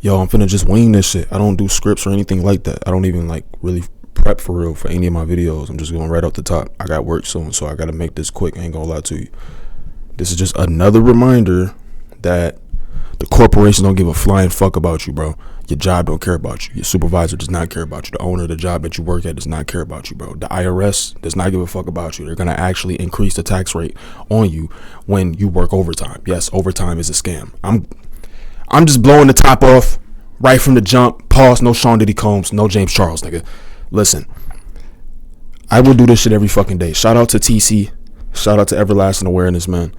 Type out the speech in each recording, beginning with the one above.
Yo, I'm finna just wing this shit. I don't do scripts or anything like that. I don't even like really prep for real for any of my videos. I'm just going right off the top. I got work soon, so I gotta make this quick. I ain't gonna lie to you. This is just another reminder that the corporation don't give a flying fuck about you, bro. Your job don't care about you. Your supervisor does not care about you. The owner of the job that you work at does not care about you, bro. The IRS does not give a fuck about you. They're gonna actually increase the tax rate on you when you work overtime. Yes, overtime is a scam. I'm just blowing the top off right from the jump. Pause. No Sean Diddy Combs. No James Charles, nigga. Listen, I will do this shit every fucking day. Shout out to TC. Shout out to Everlasting Awareness, man.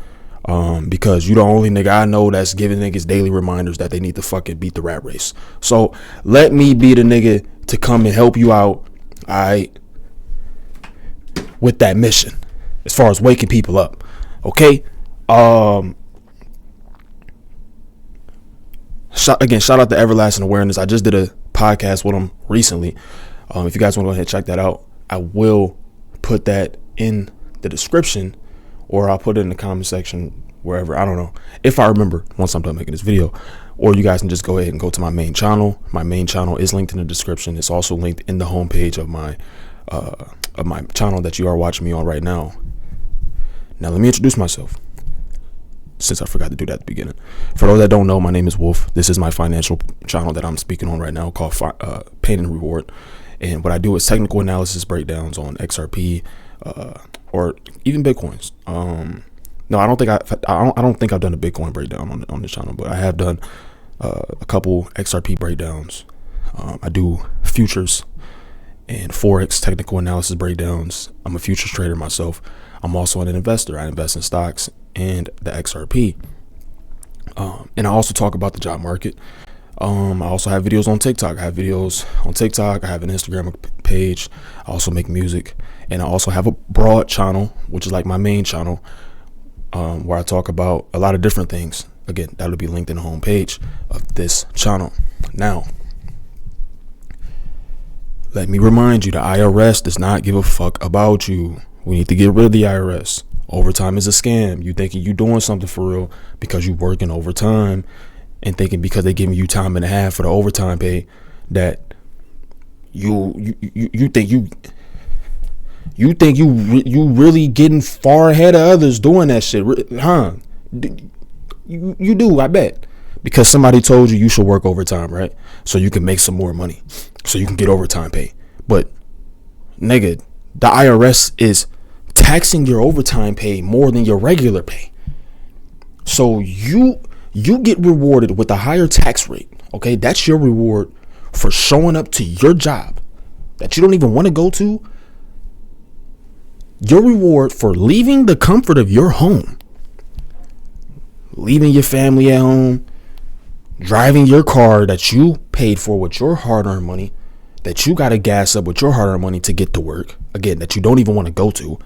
Because you the only nigga I know that's giving niggas daily reminders that they need to fucking beat the rat race. So let me be the nigga to come and help you out, alright, with that mission as far as waking people up. Okay? Shout out to Everlasting Awareness. I just did a podcast with him recently. If you guys want to go ahead and check that out, I will put that in the description, or I'll put it in the comment section, wherever. I don't know if I remember once I'm done making this video. Or you guys can just go ahead and go to my main channel. My main channel is linked in the description. It's also linked in the homepage of my channel that you are watching me on right now. Now let me introduce myself, since I forgot to do that at the beginning. For those that don't know, my name is Wolf. This is my financial channel that I'm speaking on right now, called Pain and Reward. And what I do is technical analysis breakdowns on XRP, or even Bitcoins. No, I don't think I've done a Bitcoin breakdown on this channel, but I have done a couple XRP breakdowns. I do futures and Forex technical analysis breakdowns. I'm a futures trader myself. I'm also an investor. I invest in stocks and the XRP. And I also talk about the job market. I also have videos on TikTok. I have videos on TikTok. I have an Instagram page. I also make music, and I also have a broad channel, which is like my main channel, where I talk about a lot of different things. Again, that'll be linked in the homepage of this channel. Now, let me remind you, the IRS does not give a fuck about you. We need to get rid of the IRS. Overtime is a scam. You thinking you doing something for real because you working overtime, and thinking because they giving you time and a half for the overtime pay that you think you really getting far ahead of others doing that shit, huh? You do, I bet, because somebody told you should work overtime, right? So you can make some more money, so you can get overtime pay. But nigga, the IRS is taxing your overtime pay more than your regular pay. So you get rewarded with a higher tax rate. Okay, that's your reward for showing up to your job that you don't even want to go to. Your reward for leaving the comfort of your home, leaving your family at home, driving your car that you paid for with your hard-earned money, that you got to gas up with your hard-earned money to get to work, again, that you don't even want to go to.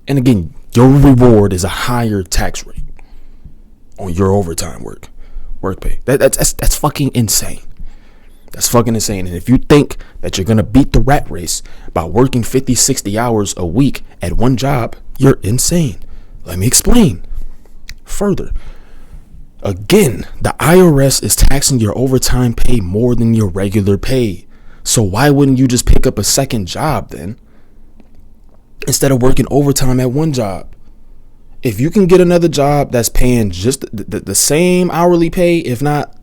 And again, your reward is a higher tax rate on your overtime work pay. That's fucking insane. That's fucking insane. And if you think that you're gonna beat the rat race by working 50, 60 hours a week at one job, you're insane. Let me explain further. Again, the IRS is taxing your overtime pay more than your regular pay. So why wouldn't you just pick up a second job then, instead of working overtime at one job? If you can get another job that's paying just the same hourly pay, if not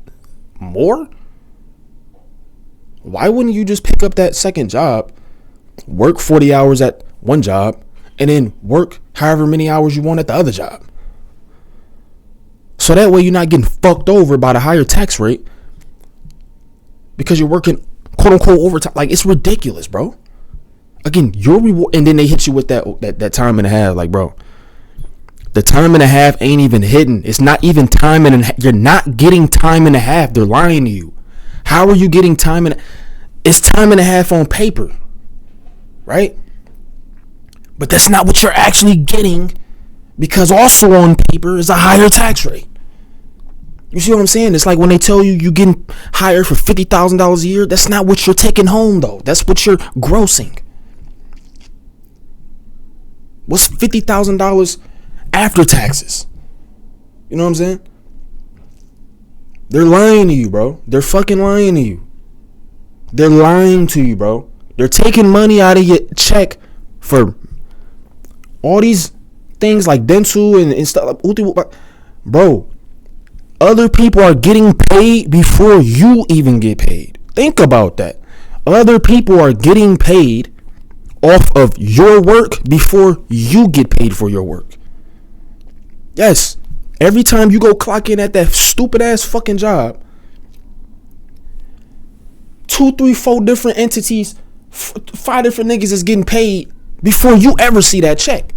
more, why wouldn't you just pick up that second job, work 40 hours at one job, and then work however many hours you want at the other job? So that way you're not getting fucked over by the higher tax rate because you're working quote unquote overtime. Like, it's ridiculous, bro. Again, your reward, and then they hit you with that time and a half. Like, bro, the time and a half ain't even hidden. It's not even time and a half. You're not getting time and a half. They're lying to you. How are you getting time and it's time and a half on paper, right? But that's not what you're actually getting, because also on paper is a higher tax rate. You see what I'm saying? It's like when they tell you you're getting hired for $50,000 a year. That's not what you're taking home, though. That's what you're grossing. What's $50,000 after taxes? You know what I'm saying? They're lying to you, bro. They're fucking lying to you. They're lying to you, bro. They're taking money out of your check for all these things like dental and stuff. Bro, other people are getting paid before you even get paid. Think about that. Other people are getting paid off of your work before you get paid for your work. Yes. Every time you go clock in at that stupid ass fucking job, 2, 3, 4 different entities, 5 different niggas is getting paid before you ever see that check.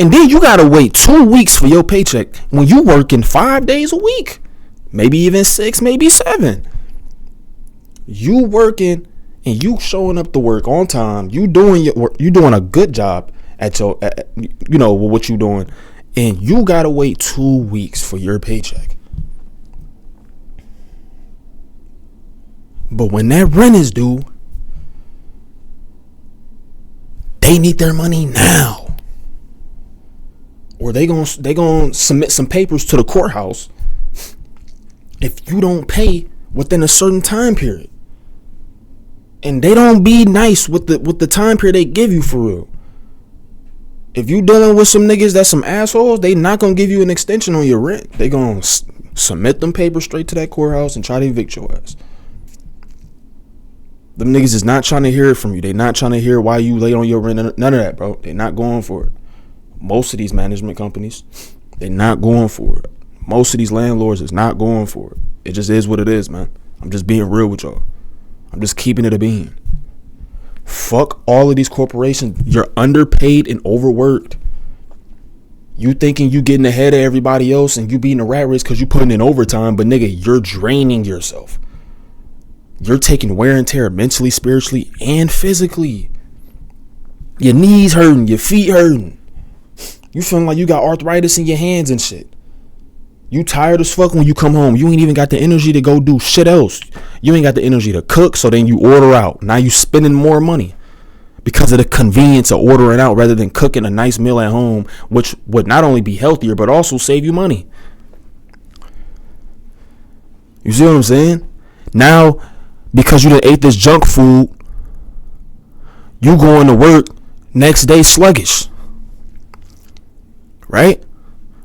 And then you gotta wait 2 weeks for your paycheck when you working 5 days a week, maybe even 6, maybe 7. You working and you showing up to work on time. You doing your work. You doing a good job at what you doing, and you gotta wait 2 weeks for your paycheck. But when that rent is due, they need their money now. Or they gonna submit some papers to the courthouse if you don't pay within a certain time period. And they don't be nice with the time period they give you, for real. If you dealing with some niggas that's some assholes, they not gonna give you an extension on your rent. They gonna submit them papers straight to that courthouse and try to evict your ass. Them niggas is not trying to hear it from you. They not trying to hear why you late on your rent. None of that, bro. They not going for it. Most of these management companies, they not going for it. Most of these landlords is not going for it. It just is what it is, man. I'm just being real with y'all. I'm just keeping it a bean. Fuck all of these corporations. You're underpaid and overworked. You thinking you getting ahead of everybody else and you beating a rat race because you putting in overtime, but nigga, you're draining yourself. You're taking wear and tear mentally, spiritually, and physically. Your knees hurting, your feet hurting. You feeling like you got arthritis in your hands and shit. You tired as fuck when you come home. You ain't even got the energy to go do shit else. You ain't got the energy to cook, so then you order out. Now you spending more money because of the convenience of ordering out rather than cooking a nice meal at home, which would not only be healthier but also save you money. You see what I'm saying? Now, because you done ate this junk food, you going to work next day sluggish. Right?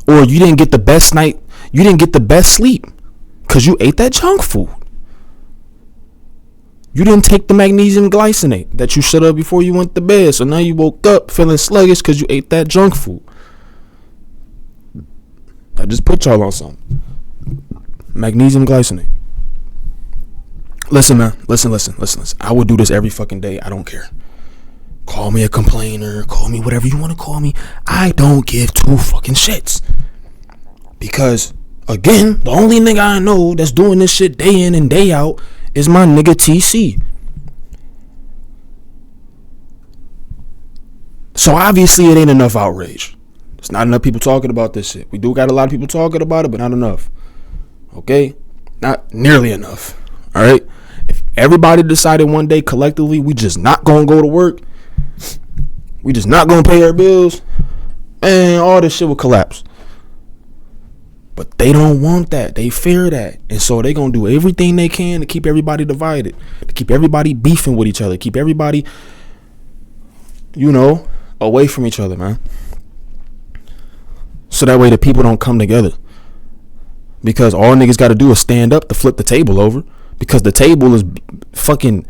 Or you didn't get the best night, you didn't get the best sleep because you ate that junk food. You didn't take the magnesium glycinate that you shut up before you went to bed. So now you woke up feeling sluggish because you ate that junk food. I just put y'all on something. Magnesium glycinate. Listen, man. Listen. I would do this every fucking day. I don't care. Call me a complainer, call me whatever you want to call me. I don't give 2 fucking shits. Because, again, the only nigga I know that's doing this shit day in and day out is my nigga TC. So obviously it ain't enough outrage. There's not enough people talking about this shit. We do got a lot of people talking about it, but not enough. Okay? Not nearly enough. Alright? If everybody decided one day collectively we just not gonna go to work, we just not gonna pay our bills, man, all this shit will collapse. But they don't want that. They fear that. And so they gonna do everything they can to keep everybody divided, to keep everybody beefing with each other, keep everybody, away from each other, man. So that way the people don't come together. Because all niggas gotta do is stand up to flip the table over. Because the table is fucking,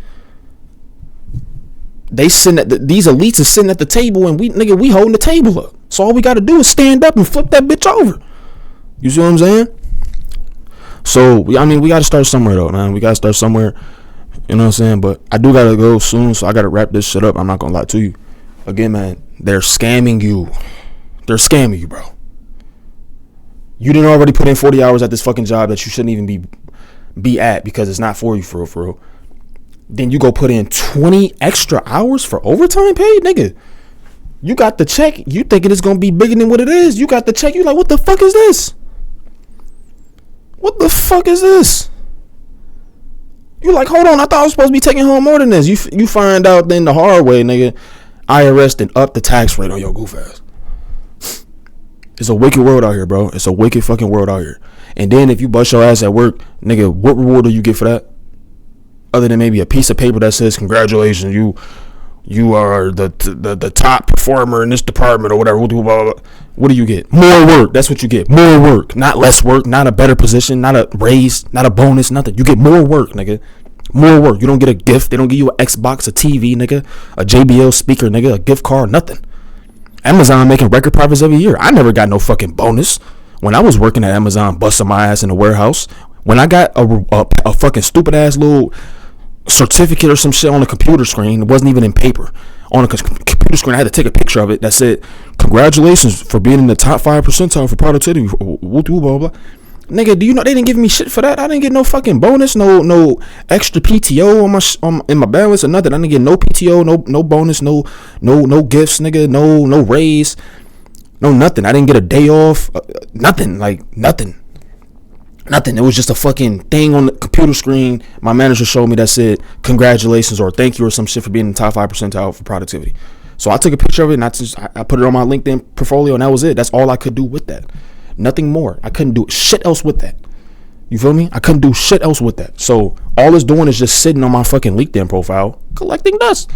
these elites are sitting at the table and we holding the table up. So all we got to do is stand up and flip that bitch over. You see what I'm saying? So, we got to start somewhere though, man. We got to start somewhere. You know what I'm saying? But I do got to go soon, so I got to wrap this shit up. I'm not going to lie to you. Again, man, they're scamming you. They're scamming you, bro. You didn't already put in 40 hours at this fucking job that you shouldn't even be at because it's not for you, for real. Then you go put in 20 extra hours for overtime paid, nigga. You got the check. You thinking it's gonna be bigger than what it is. You got the check. You like, what the fuck is this? What the fuck is this? You like, hold on. I thought I was supposed to be taking home more than this. You find out then the hard way, nigga. IRS then up the tax rate on your goof ass. It's a wicked world out here, bro. It's a wicked fucking world out here. And then if you bust your ass at work, nigga, what reward do you get for that? Other than maybe a piece of paper that says, congratulations, you are the top performer in this department or whatever. Blah, blah, blah. What do you get? More work. That's what you get. More work. Not less work. Not a better position. Not a raise. Not a bonus. Nothing. You get more work, nigga. More work. You don't get a gift. They don't give you an Xbox, a TV, nigga, a JBL speaker, nigga, a gift card, nothing. Amazon making record profits every year. I never got no fucking bonus when I was working at Amazon, busting my ass in the warehouse. When I got a fucking stupid ass little certificate or some shit on the computer screen, it wasn't even in paper. On a computer screen, I had to take a picture of it that said, congratulations for being in the top 5 percentile for productivity. Blah, blah, blah. Nigga, do you know they didn't give me shit for that? I didn't get no fucking bonus, no extra PTO in my balance or nothing. I didn't get no PTO, no bonus, no gifts, nigga, no raise, no nothing. I didn't get a day off, nothing. It was just a fucking thing on the computer screen. My manager showed me that said congratulations or thank you or some shit for being in the top 5 percentile for productivity. So I took a picture of it and I put it on my LinkedIn portfolio, and that was it. That's all I could do with that. Nothing more. I couldn't do shit else with that. You feel me? I couldn't do shit else with that. So all it's doing is just sitting on my fucking LinkedIn profile, collecting dust.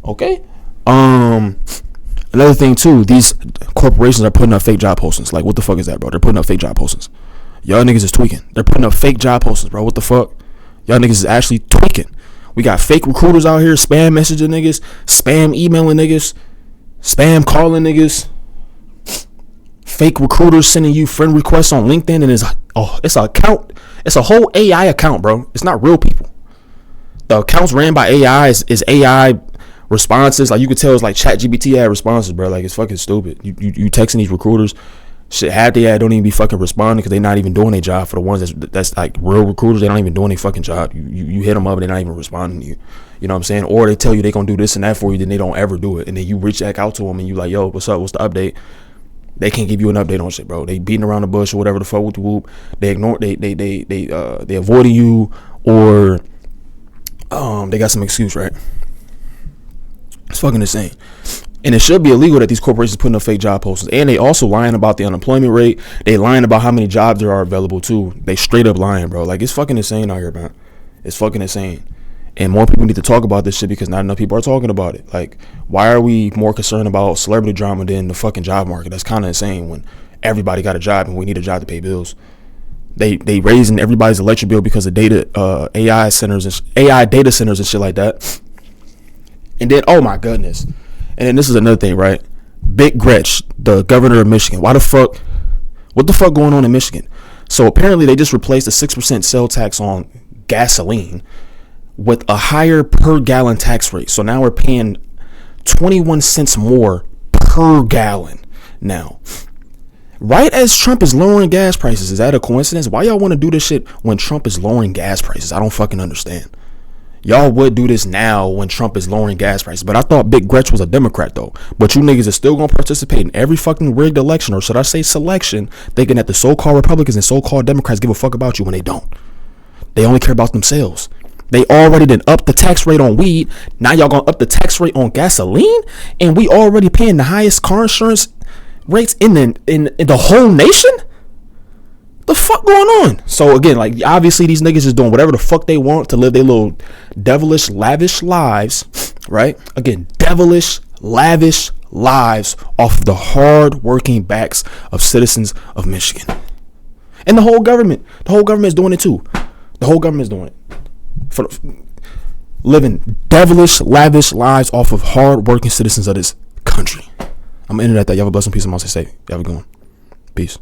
Okay. Another thing too, these corporations are putting up fake job postings. Like, what the fuck is that, bro? They're putting up fake job postings. Y'all niggas is tweaking. They're putting up fake job postings, bro. What the fuck? Y'all niggas is actually tweaking. We got fake recruiters out here, spam messaging niggas, spam emailing niggas, spam calling niggas. Fake recruiters sending you friend requests on LinkedIn, and it's an account. It's a whole AI account, bro. It's not real people. The accounts ran by AI is AI responses. Like, you could tell it's like ChatGPT ad responses, bro. Like, it's fucking stupid. You texting these recruiters, shit, half the ad don't even be fucking responding because they're not even doing their job. For the ones that's like real recruiters, they don't even doing their fucking job. You hit them up and they're not even responding to you. You know what I'm saying? Or they tell you they gonna do this and that for you, then they don't ever do it, and then you reach back out to them and you like, yo, what's up? What's the update? They can't give you an update on shit, bro. They beating around the bush or whatever the fuck with the whoop. They ignore. They avoiding you, or they got some excuse, right? It's fucking insane. And it should be illegal that these corporations putting up fake job postings. And they also lying about the unemployment rate. They lying about how many jobs there are available too. They straight up lying, bro. Like, it's fucking insane out here, man. It's fucking insane. And more people need to talk about this shit because not enough people are talking about it. Like, why are we more concerned about celebrity drama than the fucking job market? That's kind of insane when everybody got a job and we need a job to pay bills. They raising everybody's electric bill because of AI data centers and shit like that. And then, oh my goodness. And then this is another thing, right? Big Gretch, the governor of Michigan. What the fuck going on in Michigan? So apparently they just replaced the 6% sales tax on gasoline with a higher per gallon tax rate. So now we're paying 21 cents more per gallon now. Right as Trump is lowering gas prices. Is that a coincidence? Why y'all want to do this shit when Trump is lowering gas prices? I don't fucking understand. Y'all would do this now when Trump is lowering gas prices. But I thought Big Gretch was a Democrat, though. But you niggas are still going to participate in every fucking rigged election, or should I say selection, thinking that the so-called Republicans and so-called Democrats give a fuck about you when they don't. They only care about themselves. They already did up the tax rate on weed. Now y'all gonna up the tax rate on gasoline, and we already paying the highest car insurance rates in the whole nation. The fuck going on? So again, like, obviously these niggas is doing whatever the fuck they want to live their little devilish, lavish lives, right? Again, devilish, lavish lives off of the hard-working backs of citizens of Michigan, and the whole government. The whole government is doing it too. The whole government is doing it. For living devilish, lavish lives off of hard-working citizens of this country. I'm ending at that. Y'all have a blessing, peace, and most stay safe. Y'all have a good one. Peace.